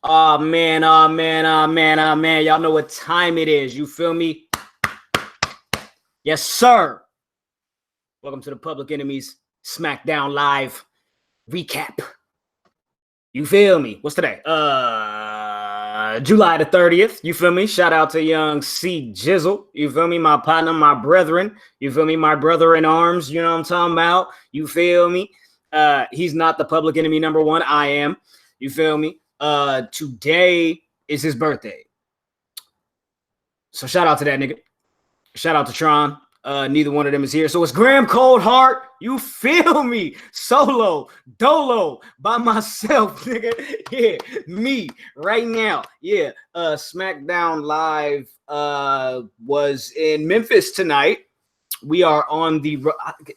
Oh man, oh man, oh man, oh man. Y'all know what time it is. You feel me? Yes, sir. Welcome to the Public Enemies Smackdown Live recap. You feel me? What's today? July the 30th. You feel me? Shout out to young C Jizzle. You feel me? My partner, my brethren. You feel me? My brother in arms. You know what I'm talking about? You feel me? He's not the public enemy number one. I am. You feel me? Today is his birthday. So shout out to that nigga. Shout out to Tron. Neither one of them is here. So it's Graham Coldheart. You feel me? Solo, dolo, by myself, nigga. Yeah, me right now. Yeah. SmackDown Live was in Memphis tonight. We are on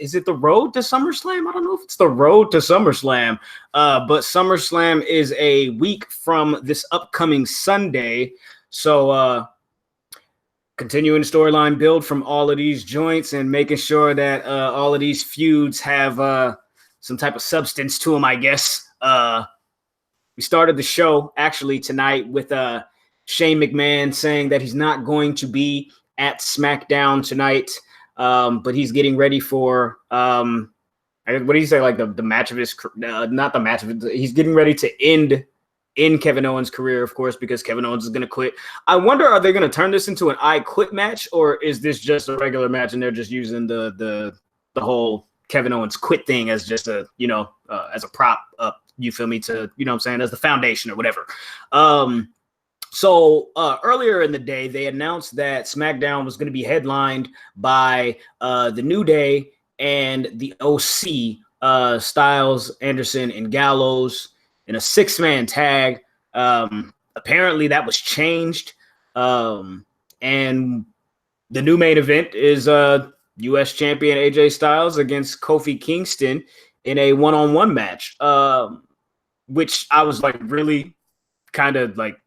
is it the road to SummerSlam? I don't know if it's the road to SummerSlam, but SummerSlam is a week from this upcoming Sunday. So continuing the storyline build from all of these joints and making sure that all of these feuds have some type of substance to them, I guess. We started the show actually tonight with Shane McMahon saying that he's not going to be at SmackDown tonight. But he's getting ready for what do you say? Like the match of his, not the match of it. He's getting ready to end Kevin Owens' career, of course, because Kevin Owens is going to quit. I wonder, are they going to turn this into an I Quit match, or is this just a regular match and they're just using the whole Kevin Owens quit thing as just a as a prop up? You feel me? To what I'm saying, as the foundation or whatever. So earlier in the day, they announced that SmackDown was going to be headlined by the New Day and the OC, Styles, Anderson, and Gallows in a 6-man tag. Apparently, that was changed. And the new main event is U.S. champion AJ Styles against Kofi Kingston in a one-on-one match, which I was like really kind of like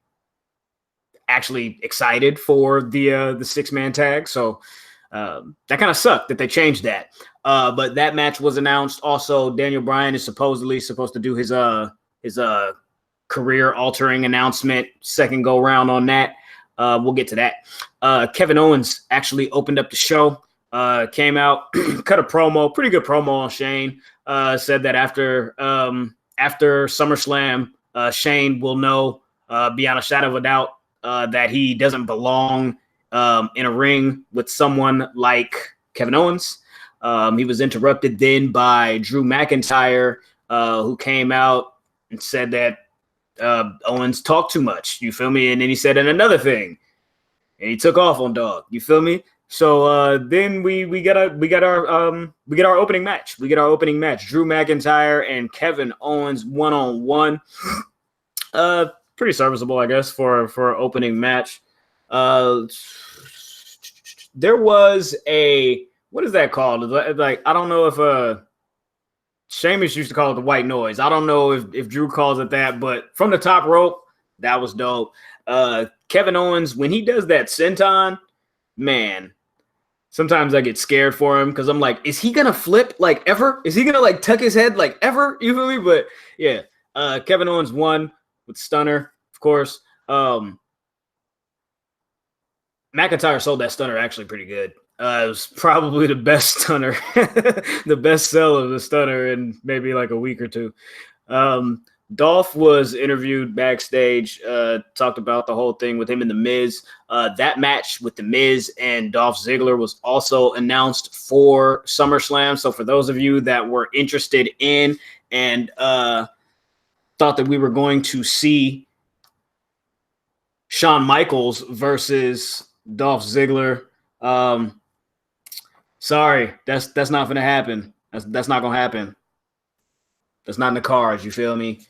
actually excited for the 6-man tag. So that kind of sucked that they changed that. But that match was announced. Also, Daniel Bryan is supposedly supposed to do his career altering announcement, second go round on that. We'll get to that. Kevin Owens actually opened up the show, came out, cut a promo, pretty good promo on Shane. Said that after SummerSlam, Shane will know beyond a shadow of a doubt that he doesn't belong in a ring with someone like Kevin Owens. He was interrupted then by Drew McIntyre, who came out and said that Owens talked too much. You feel me? And then he said another thing, and he took off on Dog. You feel me? So then we get our opening match. We get our opening match. Drew McIntyre and Kevin Owens 1-on-1. Pretty serviceable, I guess, for an opening match. There was what is that called? Like, I don't know if Sheamus used to call it the white noise. I don't know if Drew calls it that, but from the top rope, that was dope. Kevin Owens, when he does that senton, man, sometimes I get scared for him because I'm like, is he gonna flip like ever? Is he gonna like tuck his head like ever? You feel me? But yeah, Kevin Owens won with stunner, of course. McIntyre sold that stunner actually pretty good. It was probably the best stunner, the best sell of the stunner in maybe like a week or two. Dolph was interviewed backstage, talked about the whole thing with him and The Miz. That match with The Miz and Dolph Ziggler was also announced for SummerSlam. So for those of you that were interested in and thought that we were going to see Shawn Michaels versus Dolph Ziggler, sorry, that's not going to happen. That's not going to happen. That's not in the cards. You feel me?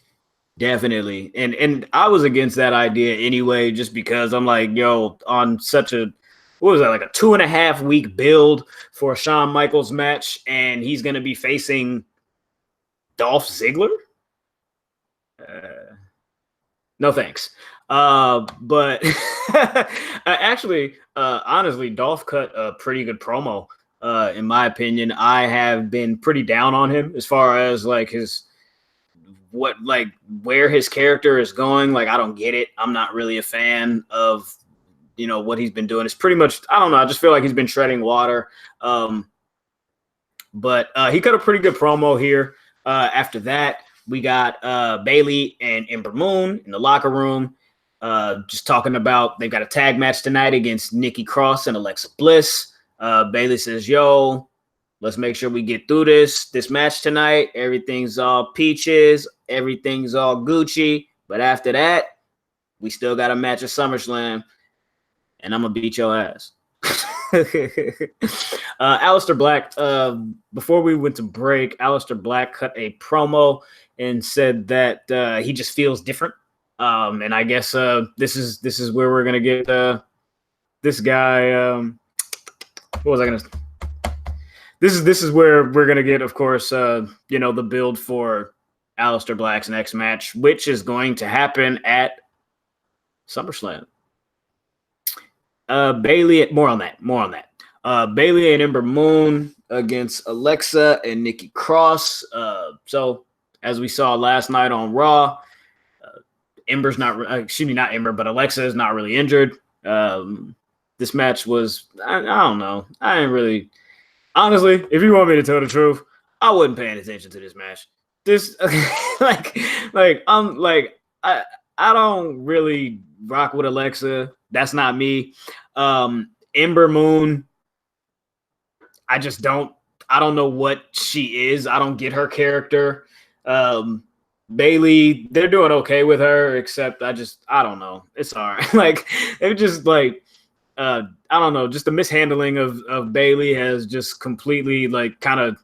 Definitely. And I was against that idea anyway, just because I'm like, yo, on such a, what was that, like a 2.5 week build for a Shawn Michaels match, and he's going to be facing Dolph Ziggler? No thanks. But actually, honestly, Dolph cut a pretty good promo. In my opinion, I have been pretty down on him as far as like his where his character is going. Like, I don't get it. I'm not really a fan of, what he's been doing. It's pretty much, I don't know. I just feel like he's been treading water. But he cut a pretty good promo here. After that, we got Bayley and Ember Moon in the locker room, just talking about they've got a tag match tonight against Nikki Cross and Alexa Bliss. Bayley says, yo, let's make sure we get through this match tonight. Everything's all peaches. Everything's all Gucci. But after that, we still got a match at SummerSlam, and I'm going to beat your ass. Alistair Black, before we went to break, Alistair Black cut a promo and said that he just feels different. And I guess this is where we're going to get this guy. What was I going to say? This is where we're going to get, of course, the build for Alistair Black's next match, which is going to happen at SummerSlam. Bayley, more on that. Bayley and Ember Moon against Alexa and Nikki Cross. So as we saw last night on Raw, not Ember, but Alexa is not really injured. This match was, I don't know. I didn't really, honestly, if you want me to tell the truth, I wasn't paying attention to this match. I don't really rock with Alexa. That's not me. Ember Moon, I don't know what she is. I don't get her character. Bayley, they're doing okay with her, except I don't know. It's all right. I don't know. Just the mishandling of Bayley has just completely, I don't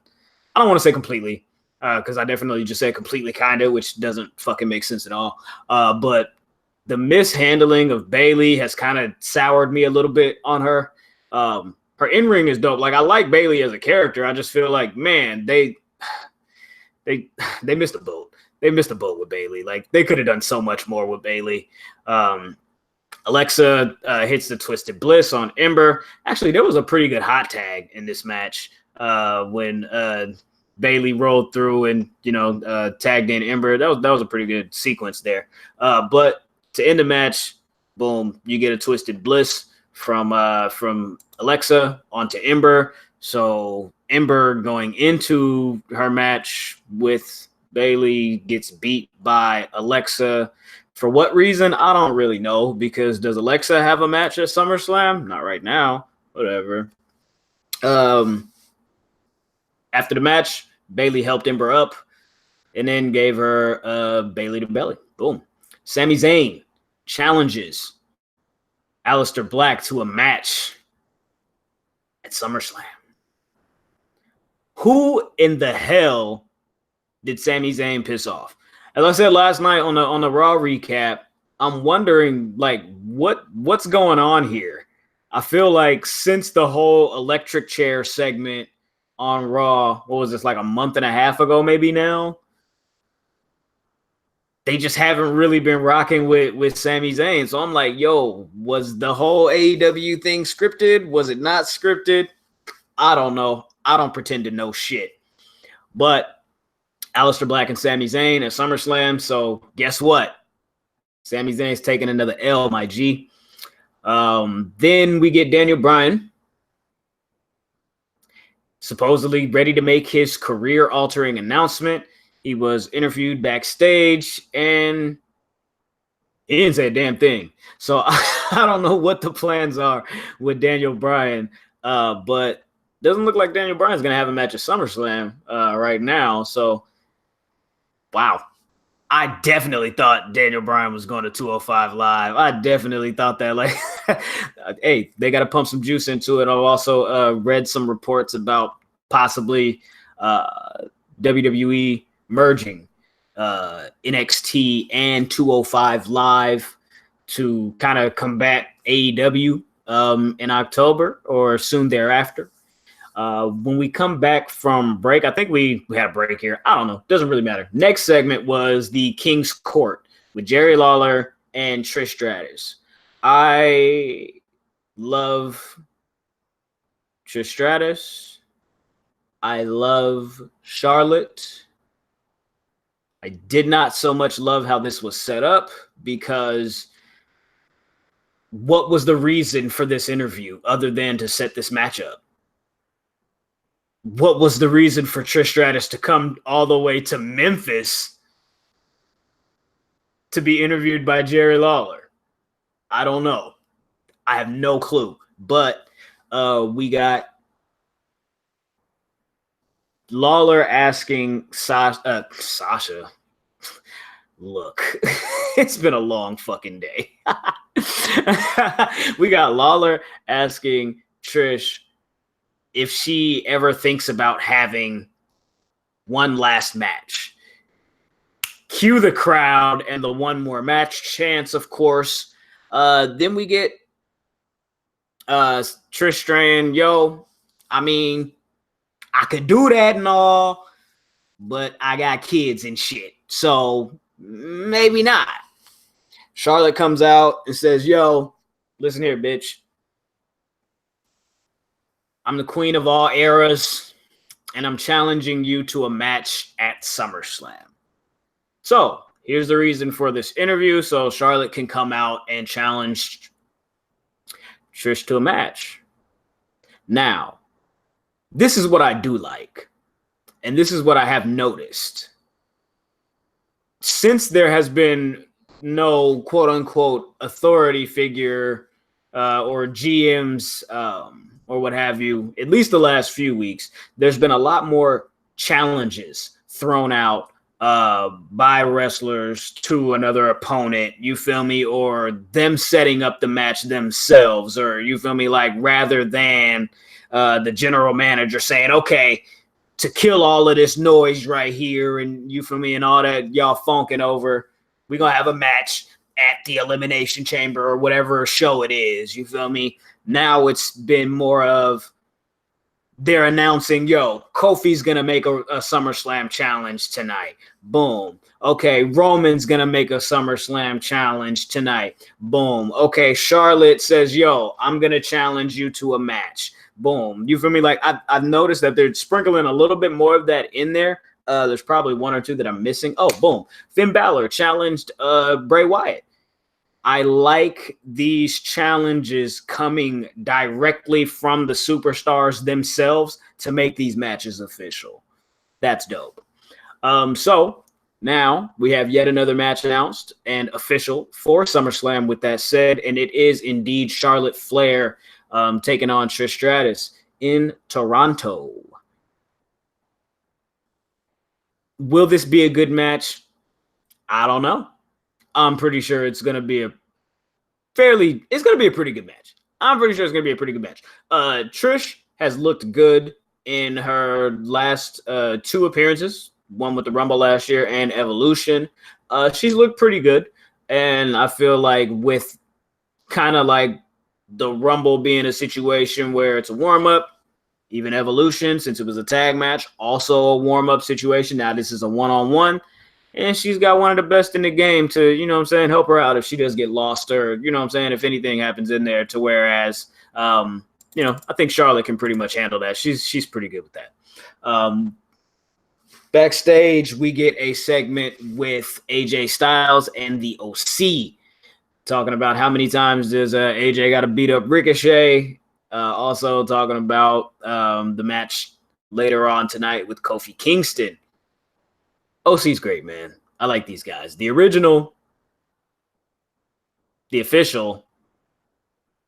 want to say completely, because I definitely just said completely kind of, which doesn't fucking make sense at all. But the mishandling of Bayley has kind of soured me a little bit on her. Her in-ring is dope. I like Bayley as a character. I just feel like, man, they missed a boat. They missed a boat with Bayley. They could have done so much more with Bayley. Alexa hits the Twisted Bliss on Ember. Actually, there was a pretty good hot tag in this match when Bayley rolled through and tagged in Ember. That was a pretty good sequence there. But to end the match, boom, you get a Twisted Bliss from Alexa onto Ember. So Ember going into her match with Bayley gets beat by Alexa. For what reason? I don't really know, because does Alexa have a match at SummerSlam? Not right now. Whatever. After the match, Bayley helped Ember up and then gave her Bayley to belly. Boom. Sami Zayn challenges Alistair Black to a match at SummerSlam. Who in the hell did Sami Zayn piss off? As I said last night on the Raw recap, I'm wondering what's going on here. I feel like since the whole electric chair segment on Raw, what was this, a month and a half ago maybe now? They just haven't really been rocking with Sami Zayn. So I'm like, yo, was the whole AEW thing scripted? Was it not scripted? I don't know. I don't pretend to know shit. But Alistair Black and Sami Zayn at SummerSlam. So guess what? Sami Zayn's taking another L, my G. Then we get Daniel Bryan, supposedly ready to make his career-altering announcement. He was interviewed backstage, and he didn't say a damn thing. So I don't know what the plans are with Daniel Bryan, but doesn't look like Daniel Bryan's going to have a match at SummerSlam right now. So, wow. I definitely thought Daniel Bryan was going to 205 Live. I definitely thought that, hey, they got to pump some juice into it. I've also read some reports about possibly WWE merging NXT and 205 Live to kind of combat AEW in October or soon thereafter. When we come back from break, I think we had a break here. I don't know. Doesn't really matter. Next segment was the King's Court with Jerry Lawler and Trish Stratus. I love Trish Stratus. I love Charlotte. I did not so much love how this was set up, because what was the reason for this interview other than to set this matchup? What was the reason for Trish Stratus to come all the way to Memphis to be interviewed by Jerry Lawler? I don't know. I have no clue. But we got Lawler asking Sasha, look, it's been a long fucking day. We got Lawler asking Trish if she ever thinks about having one last match. Cue the crowd and the one more match chance, of course. Then we get Trish saying, yo, I mean, I could do that and all, but I got kids and shit, so maybe not. Charlotte comes out and says, yo, listen here, bitch. I'm the queen of all eras, and I'm challenging you to a match at SummerSlam. So here's the reason for this interview, so Charlotte can come out and challenge Trish to a match. Now, this is what I do like, and this is what I have noticed. Since there has been no quote-unquote authority figure or GMs or what have you, at least the last few weeks, there's been a lot more challenges thrown out by wrestlers to another opponent, you feel me, or them setting up the match themselves, or you feel me, like rather than the general manager saying, okay, to kill all of this noise right here and you feel me and all that y'all funking over, we're going to have a match at the Elimination Chamber or whatever show it is, you feel me? Now it's been more of they're announcing, yo, Kofi's going to make a SummerSlam challenge tonight. Boom. Okay, Roman's going to make a SummerSlam challenge tonight. Boom. Okay, Charlotte says, yo, I'm going to challenge you to a match. Boom. You feel me? Like, I've noticed that they're sprinkling a little bit more of that in there. There's probably one or two that I'm missing. Oh, boom. Finn Balor challenged Bray Wyatt. I like these challenges coming directly from the superstars themselves to make these matches official. That's dope. So now we have yet another match announced and official for SummerSlam with that said, and it is indeed Charlotte Flair taking on Trish Stratus in Toronto. Will this be a good match? I don't know. I'm pretty sure it's going to be it's going to be a pretty good match. I'm pretty sure it's going to be a pretty good match. Trish has looked good in her last two appearances, one with the Rumble last year and Evolution. She's looked pretty good. And I feel like with kind of like the Rumble being a situation where it's a warm-up, even Evolution, since it was a tag match, also a warm-up situation. Now this is a one-on-one. And she's got one of the best in the game to, you know what I'm saying, help her out if she does get lost or, you know what I'm saying, if anything happens in there to whereas, you know, I think Charlotte can pretty much handle that. She's pretty good with that. Backstage, we get a segment with AJ Styles and the OC talking about how many times does AJ got to beat up Ricochet. Also talking about the match later on tonight with Kofi Kingston. OC's great, man. I like these guys. The original, the official,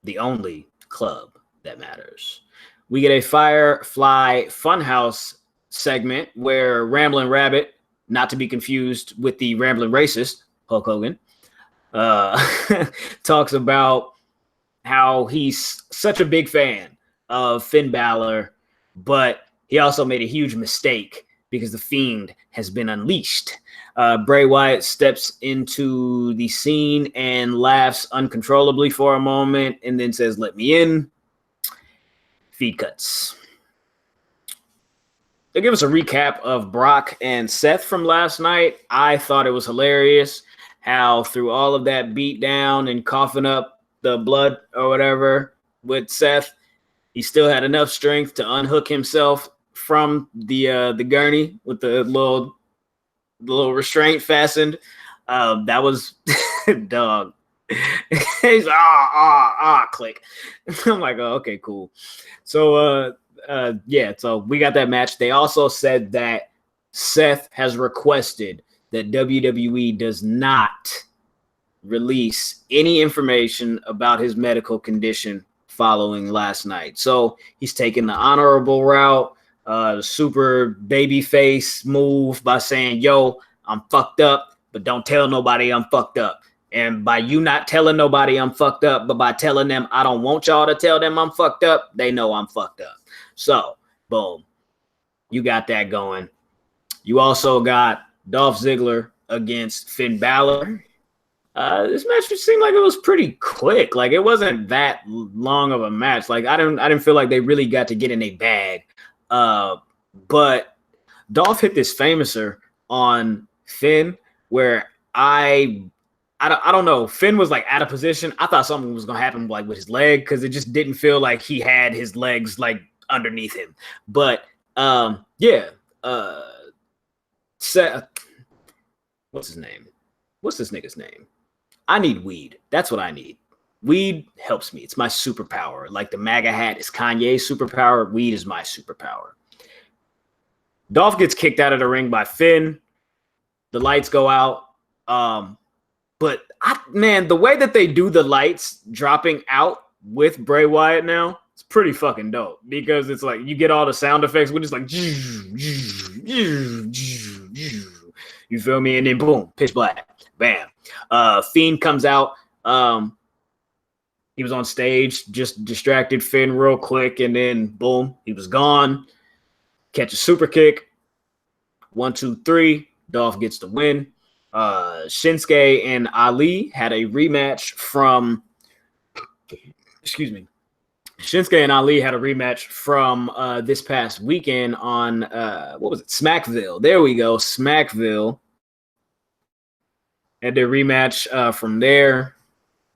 the only club that matters. We get a Firefly Funhouse segment where Ramblin' Rabbit, not to be confused with the Ramblin' Racist, Hulk Hogan, talks about how he's such a big fan of Finn Balor, but he also made a huge mistake because the Fiend has been unleashed. Bray Wyatt steps into the scene and laughs uncontrollably for a moment and then says, let me in. Feed cuts. They give us a recap of Brock and Seth from last night. I thought it was hilarious how through all of that beat down and coughing up the blood or whatever with Seth, he still had enough strength to unhook himself from the gurney with the little little restraint fastened. That was dog. He's click. I'm like, oh, okay, cool. So yeah, so we got that match. They also said that Seth has requested that WWE does not release any information about his medical condition following last night. So he's taking the honorable route, super babyface move by saying, yo, I'm fucked up, but don't tell nobody I'm fucked up. And by you not telling nobody I'm fucked up, but by telling them I don't want y'all to tell them I'm fucked up, they know I'm fucked up. So, boom. You got that going. You also got Dolph Ziggler against Finn Balor. This match seemed like it was pretty quick. Like, it wasn't that long of a match. Like, I didn't feel like they really got to get in a bag. But Dolph hit this famouser on Finn where I don't know. Finn was like out of position. I thought something was gonna happen like with his leg because it just didn't feel like he had his legs like underneath him. But yeah. Seth, what's his name? What's this nigga's name? I need weed. That's what I need. Weed helps me. It's my superpower. Like the MAGA hat is Kanye's superpower. Weed is my superpower. Dolph gets kicked out of the ring by Finn. The lights go out. But the way that they do the lights dropping out with Bray Wyatt now, it's pretty fucking dope because it's like you get all the sound effects with just like you feel me, and then boom, pitch black, bam. Fiend comes out. He was on stage, just distracted Finn real quick, and then boom, he was gone. Catch a super kick. 1, 2, 3. Dolph gets the win. Shinsuke and Ali had a rematch from. Excuse me. Shinsuke and Ali had a rematch from this past weekend on what was it? Smackville. There we go, Smackville. Had their rematch from there.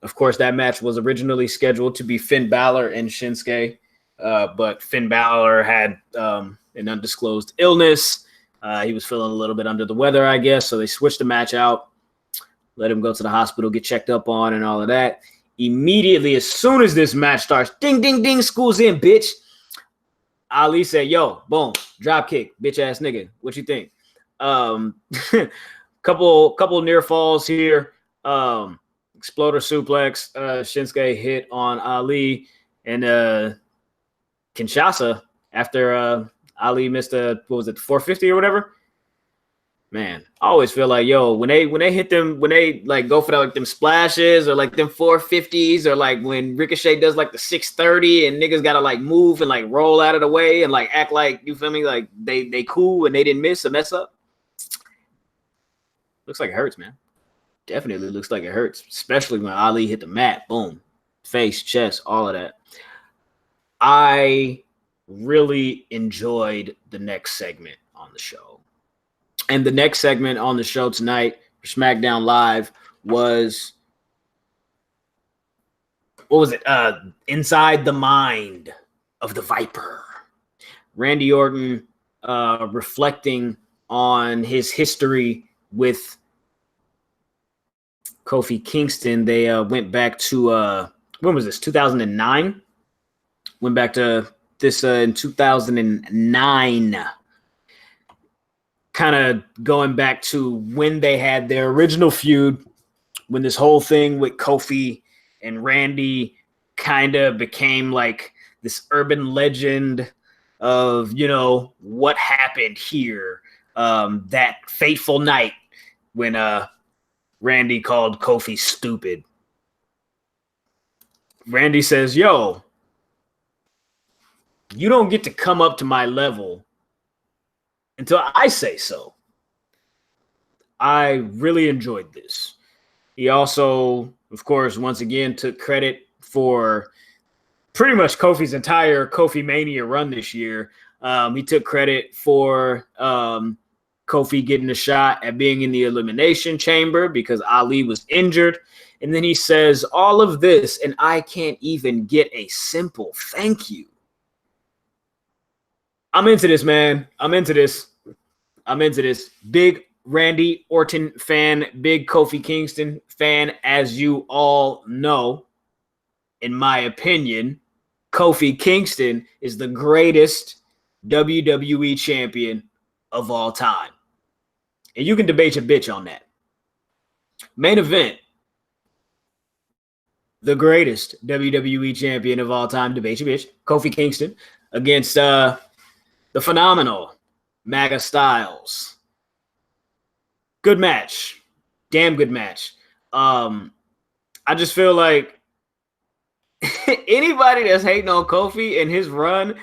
Of course, that match was originally scheduled to be Finn Balor and Shinsuke, but Finn Balor had an undisclosed illness. He was feeling a little bit under the weather, I guess, so they switched the match out, let him go to the hospital, get checked up on, and all of that. Immediately, as soon as this match starts, ding, ding, ding, school's in, bitch. Ali said, yo, boom, drop kick, bitch ass nigga. What you think? Couple near falls here. Exploder suplex. Shinsuke hit on Ali, and Kinshasa after Ali missed a 450 or whatever. Man, I always feel like, yo, when they hit them, when they like go for like them splashes or like them 450s, or like when Ricochet does like the 630 and niggas gotta like move and like roll out of the way and like act like, you feel me, like they cool and they didn't mess up. Looks like it hurts, man. Definitely looks like it hurts, especially when Ali hit the mat. Boom, face, chest, all of that. I really enjoyed the next segment on the show. And the next segment on the show tonight for SmackDown Live was, what was it? Inside the Mind of the Viper. Randy Orton reflecting on his history with Kofi Kingston. They went back to, when was this? 2009? Went back to this in 2009. Kind of going back to when they had their original feud, when this whole thing with Kofi and Randy kind of became like this urban legend of, you know, what happened here that fateful night when Randy called Kofi stupid. Randy says, yo, you don't get to come up to my level until I say so. I really enjoyed this. He also, of course, once again took credit for pretty much Kofi's entire Kofimania run this year. He took credit for Kofi getting a shot at being in the Elimination Chamber because Ali was injured. And then he says all of this, and I can't even get a simple thank you. I'm into this, man. I'm into this. Big Randy Orton fan, big Kofi Kingston fan, as you all know. In my opinion, Kofi Kingston is the greatest WWE champion of all time. And you can debate your bitch on that. Main event, the greatest WWE champion of all time, debate your bitch, Kofi Kingston, against the phenomenal MAGA Styles. Good match. Damn good match. I just feel like anybody that's hating on Kofi and his run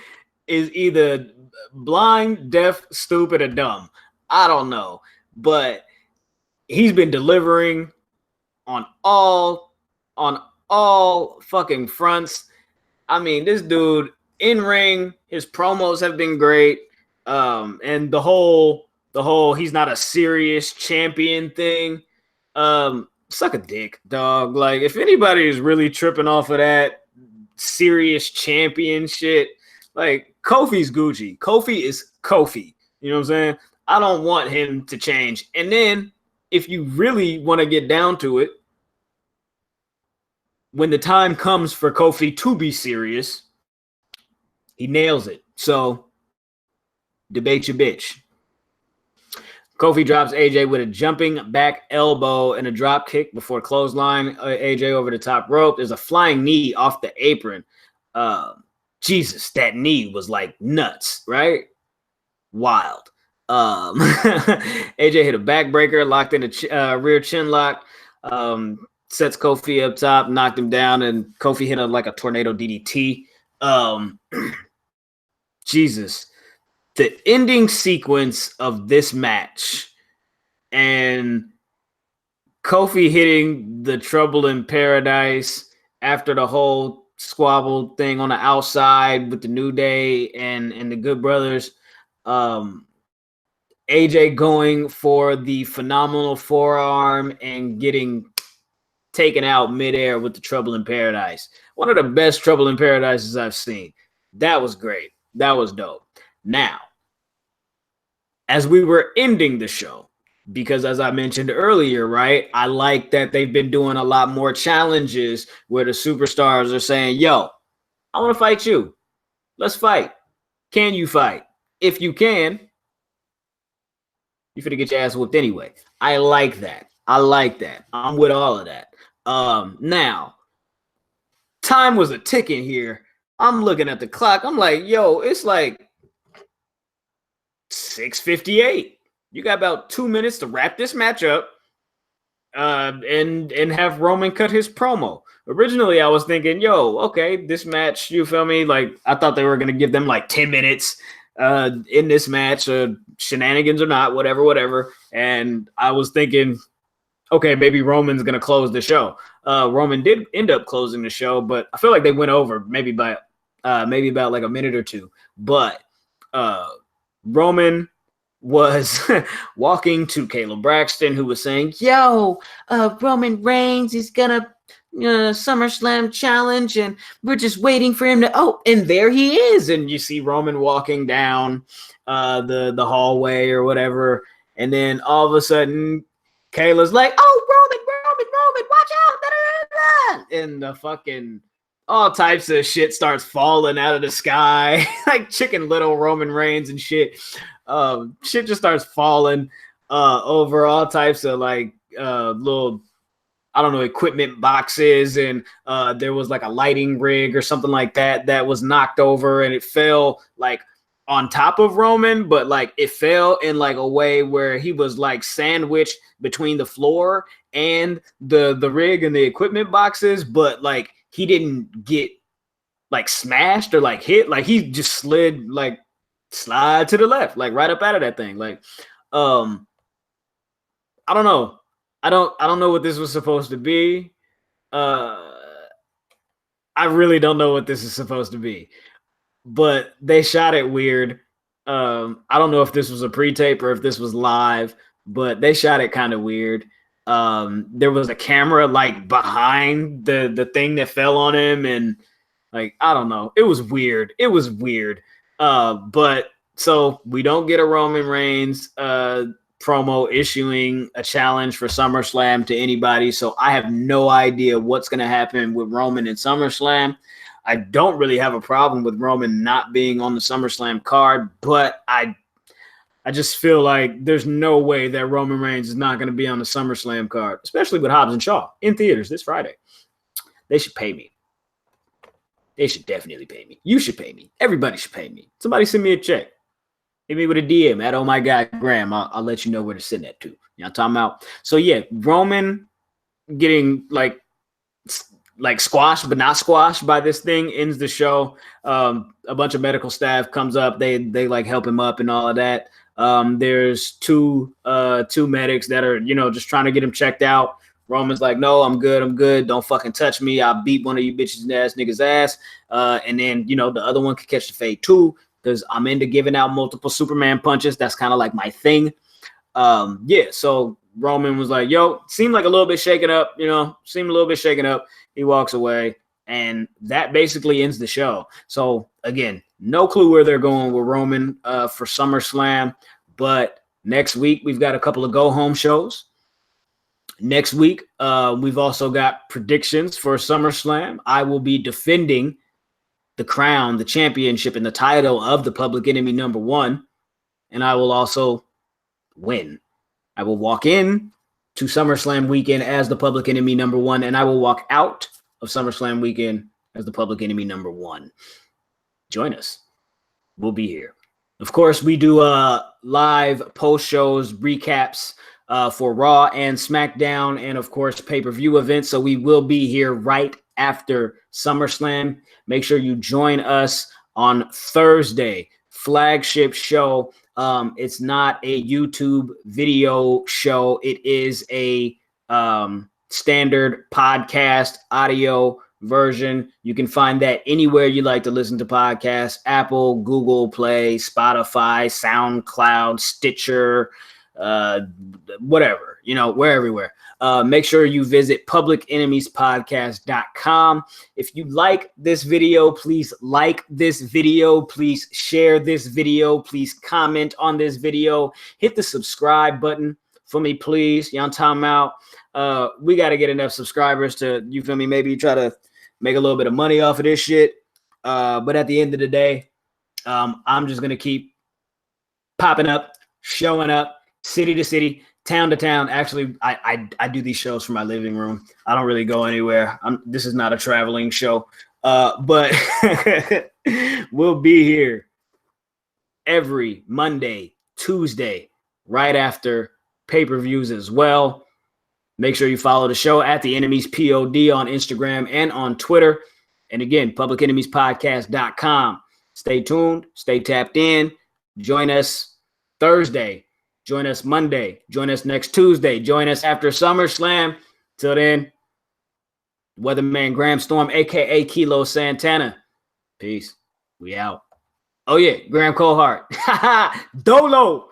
is either blind, deaf, stupid, or dumb. I don't know. But he's been delivering on all fucking fronts. I mean, this dude in ring, his promos have been great. And the whole he's not a serious champion thing. Suck a dick, dog. Like, if anybody is really tripping off of that serious champion shit, like, Kofi's Gucci. Kofi is Kofi. You know what I'm saying? I don't want him to change. And then, if you really want to get down to it, when the time comes for Kofi to be serious, he nails it. So, debate your bitch. Kofi drops AJ with a jumping back elbow and a drop kick before clothesline AJ over the top rope. There's a flying knee off the apron. Jesus, that knee was like nuts, right? Wild. AJ hit a backbreaker, locked in a rear chin lock, sets Kofi up top, knocked him down, and Kofi hit like a tornado DDT. Jesus. The ending sequence of this match and Kofi hitting the Trouble in Paradise after the whole squabble thing on the outside with the New Day and the Good Brothers. AJ going for the phenomenal forearm and getting taken out midair with the Trouble in Paradise. One of the best Trouble in Paradises I've seen. That was great. That was dope. Now, as we were ending the show, because as I mentioned earlier, right, I like that they've been doing a lot more challenges where the superstars are saying, yo, I want to fight you. Let's fight. Can you fight? If you can, you're finna get your ass whooped anyway. I like that. I like that. I'm with all of that. Now, time was a ticking here. I'm looking at the clock. I'm like, yo, it's like 6:58. You got about 2 minutes to wrap this match up and have Roman cut his promo. Originally, I was thinking, yo, okay, this match, you feel me? Like, I thought they were going to give them like 10 minutes in this match, shenanigans or not, whatever. And I was thinking, okay, maybe Roman's going to close the show. Roman did end up closing the show, but I feel like they went over maybe about like a minute or two. But Roman was walking to Caleb Braxton, who was saying, yo, Roman Reigns is gonna SummerSlam challenge, and we're just waiting for him to, and there he is. And you see Roman walking down the hallway or whatever, and then all of a sudden Kayla's like, Roman, watch out, da-da-da-da. And the fucking all types of shit starts falling out of the sky, like Chicken Little Roman Reigns and shit. Shit just starts falling over all types of like little, I don't know, equipment boxes, and there was like a lighting rig or something like that was knocked over, and it fell like on top of Roman, but like it fell in like a way where he was like sandwiched between the floor and the rig and the equipment boxes, but like he didn't get like smashed or like hit, like he just slide to the left, like right up out of that thing. Like, I don't know. I don't know what this was supposed to be. I really don't know what this is supposed to be, but they shot it weird. I don't know if this was a pre-tape or if this was live, but they shot it kind of weird. There was a camera like behind the thing that fell on him, and like, I don't know. It was weird. But so we don't get a Roman Reigns promo issuing a challenge for SummerSlam to anybody. So I have no idea what's going to happen with Roman in SummerSlam. I don't really have a problem with Roman not being on the SummerSlam card, but I just feel like there's no way that Roman Reigns is not going to be on the SummerSlam card, especially with Hobbs and Shaw in theaters this Friday. They should pay me. They should definitely pay me. You should pay me. Everybody should pay me. Somebody send me a check. Hit me with a DM at oh my God Graham. I'll let you know where to send that to. You know what I'm talking about? So yeah, Roman getting like squashed but not squashed by this thing ends the show. A bunch of medical staff comes up. They like help him up and all of that. There's two medics that are, just trying to get him checked out. Roman's like, no, I'm good. Don't fucking touch me. I'll beat one of you bitches ass niggas ass. And then, the other one could catch the fade too, because I'm into giving out multiple Superman punches. That's kind of like my thing. So Roman was like, yo, seemed like a little bit shaken up, He walks away, and that basically ends the show. So again, no clue where they're going with Roman for SummerSlam, but next week we've got a couple of go-home shows. Next week, we've also got predictions for SummerSlam. I will be defending the crown, the championship, and the title of the Public Enemy #1, and I will also win. I will walk in to SummerSlam weekend as the Public Enemy #1, and I will walk out of SummerSlam weekend as the Public Enemy #1. Join us. We'll be here. Of course, we do live post shows, recaps for Raw and SmackDown, and of course, pay-per-view events. So we will be here right after SummerSlam. Make sure you join us on Thursday, flagship show. It's not a YouTube video show. It is a standard podcast audio version. You can find that anywhere you like to listen to podcasts: Apple, Google Play, Spotify, SoundCloud, Stitcher, whatever, we're everywhere. Make sure you visit publicenemiespodcast.com. If you like this video, please like this video. Please share this video. Please comment on this video. Hit the subscribe button for me, please. You know what I'm talking about? We got to get enough subscribers to, you feel me, maybe try to make a little bit of money off of this shit. But at the end of the day, I'm just going to keep popping up, showing up, city to city, town to town. Actually, I do these shows from my living room. I don't really go anywhere. This is not a traveling show. But we'll be here every Monday, Tuesday, right after pay-per-views as well. Make sure you follow the show at The Enemies POD on Instagram and on Twitter. And again, publicenemiespodcast.com. Stay tuned. Stay tapped in. Join us Thursday. Join us Monday. Join us next Tuesday. Join us after SummerSlam. Till then, Weatherman Graham Storm, a.k.a. Kilo Santana. Peace. We out. Oh, yeah. Graham Colehart. Dolo.